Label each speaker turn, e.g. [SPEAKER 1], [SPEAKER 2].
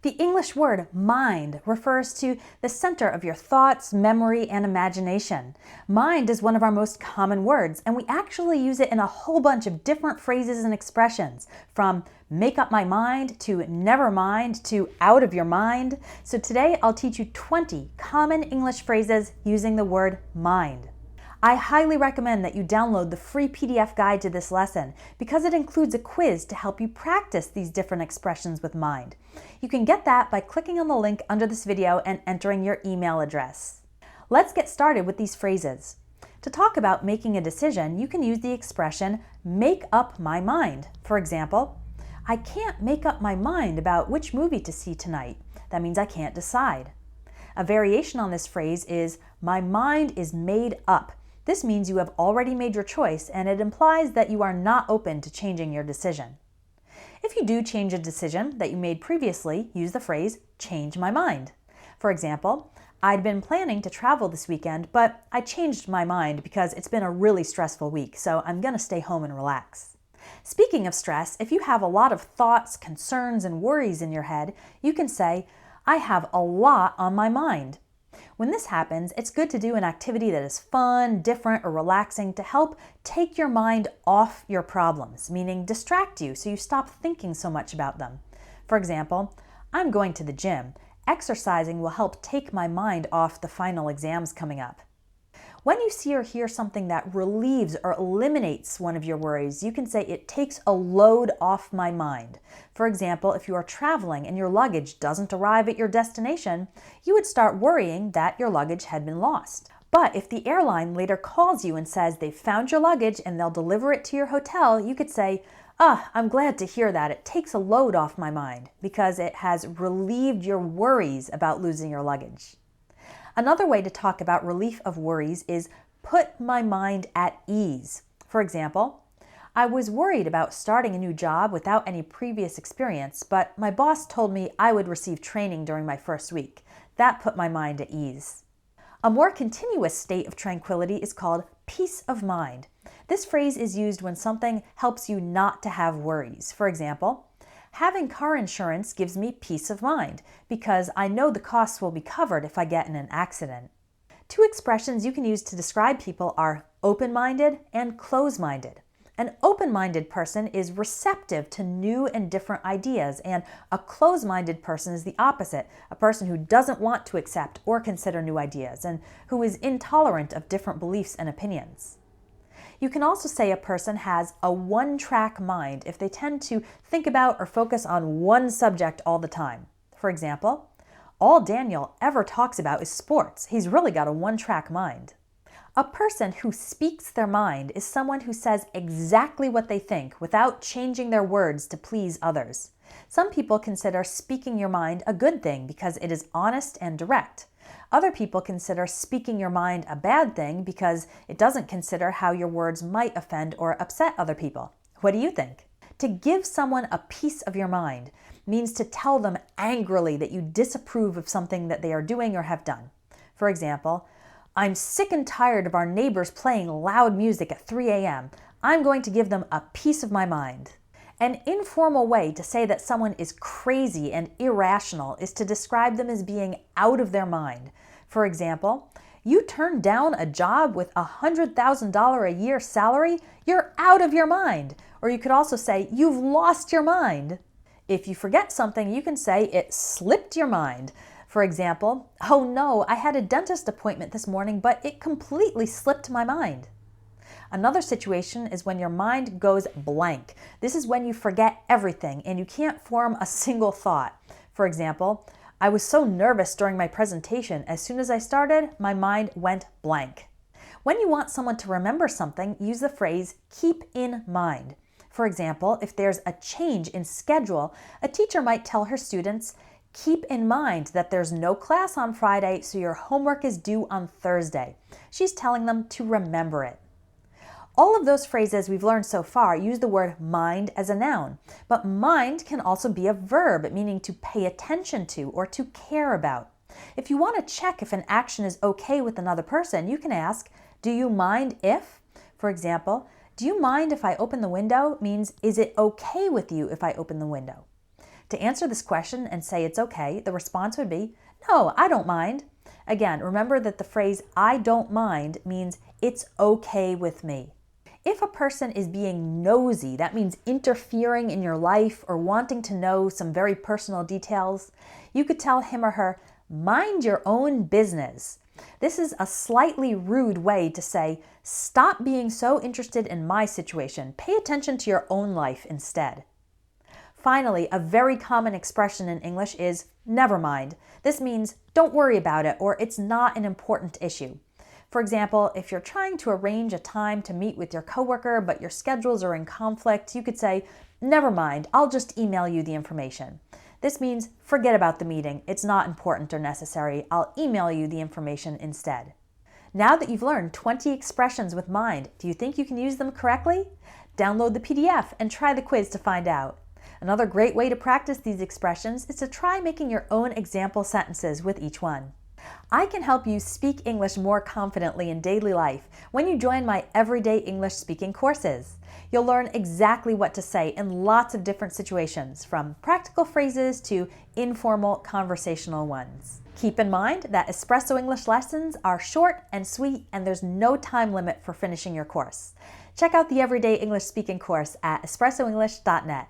[SPEAKER 1] The English word mind refers to the center of your thoughts, memory, and imagination. Mind is one of our most common words, and we actually use it in a whole bunch of different phrases and expressions, from make up my mind to never mind to out of your mind. So today I'll teach you 20 common English phrases using the word mind. I highly recommend that you download the free PDF guide to this lesson because it includes a quiz to help you practice these different expressions with mind. You can get that by clicking on the link under this video and entering your email address. Let's get started with these phrases. To talk about making a decision, you can use the expression make up my mind. For example, I can't make up my mind about which movie to see tonight. That means I can't decide. A variation on this phrase is my mind is made up. This means you have already made your choice, and it implies that you are not open to changing your decision. If you do change a decision that you made previously, use the phrase change my mind. For example, I'd been planning to travel this weekend, but I changed my mind because it's been a really stressful week, so I'm going to stay home and relax. Speaking of stress, if you have a lot of thoughts, concerns, and worries in your head, you can say, I have a lot on my mind. When this happens, it's good to do an activity that is fun, different, or relaxing to help take your mind off your problems, meaning distract you so you stop thinking so much about them. For example, I'm going to the gym. Exercising will help take my mind off the final exams coming up. When you see or hear something that relieves or eliminates one of your worries, you can say it takes a load off my mind. For example, if you are traveling and your luggage doesn't arrive at your destination, you would start worrying that your luggage had been lost. But if the airline later calls you and says they've found your luggage and they'll deliver it to your hotel, you could say, I'm glad to hear that. It takes a load off my mind because it has relieved your worries about losing your luggage. Another way to talk about relief of worries is put my mind at ease. For example, I was worried about starting a new job without any previous experience, but my boss told me I would receive training during my first week. That put my mind at ease. A more continuous state of tranquility is called peace of mind. This phrase is used when something helps you not to have worries. For example, having car insurance gives me peace of mind because I know the costs will be covered if I get in an accident. Two expressions you can use to describe people are open-minded and close-minded. An open-minded person is receptive to new and different ideas, and a close-minded person is the opposite, a person who doesn't want to accept or consider new ideas and who is intolerant of different beliefs and opinions. You can also say a person has a one-track mind if they tend to think about or focus on one subject all the time. For example, all Daniel ever talks about is sports. He's really got a one-track mind. A person who speaks their mind is someone who says exactly what they think without changing their words to please others. Some people consider speaking your mind a good thing because it is honest and direct. Other people consider speaking your mind a bad thing because it doesn't consider how your words might offend or upset other people. What do you think? To give someone a piece of your mind means to tell them angrily that you disapprove of something that they are doing or have done. For example, I'm sick and tired of our neighbors playing loud music at 3 a.m. I'm going to give them a piece of my mind. An informal way to say that someone is crazy and irrational is to describe them as being out of their mind. For example, you turned down a job with a $100,000 a year salary, you're out of your mind. Or you could also say, you've lost your mind. If you forget something, you can say it slipped your mind. For example, oh no, I had a dentist appointment this morning, but it completely slipped my mind. Another situation is when your mind goes blank. This is when you forget everything and you can't form a single thought. For example, I was so nervous during my presentation. As soon as I started, my mind went blank. When you want someone to remember something, use the phrase keep in mind. For example, if there's a change in schedule, a teacher might tell her students, keep in mind that there's no class on Friday, so your homework is due on Thursday. She's telling them to remember it. All of those phrases we've learned so far use the word mind as a noun, but mind can also be a verb, meaning to pay attention to or to care about. If you want to check if an action is okay with another person, you can ask, do you mind if? For example, do you mind if I open the window means, is it okay with you if I open the window? To answer this question and say it's okay, the response would be, no, I don't mind. Again, remember that the phrase I don't mind means it's okay with me. If a person is being nosy, that means interfering in your life or wanting to know some very personal details, you could tell him or her, mind your own business. This is a slightly rude way to say, stop being so interested in my situation. Pay attention to your own life instead. Finally, a very common expression in English is never mind. This means don't worry about it or it's not an important issue. For example, if you're trying to arrange a time to meet with your coworker but your schedules are in conflict, you could say, never mind, I'll just email you the information. This means forget about the meeting. It's not important or necessary. I'll email you the information instead. Now that you've learned 20 expressions with mind, do you think you can use them correctly? Download the PDF and try the quiz to find out. Another great way to practice these expressions is to try making your own example sentences with each one. I can help you speak English more confidently in daily life when you join my everyday English speaking courses. You'll learn exactly what to say in lots of different situations, from practical phrases to informal conversational ones. Keep in mind that Espresso English lessons are short and sweet, and there's no time limit for finishing your course. Check out the Everyday English Speaking course at espressoenglish.net.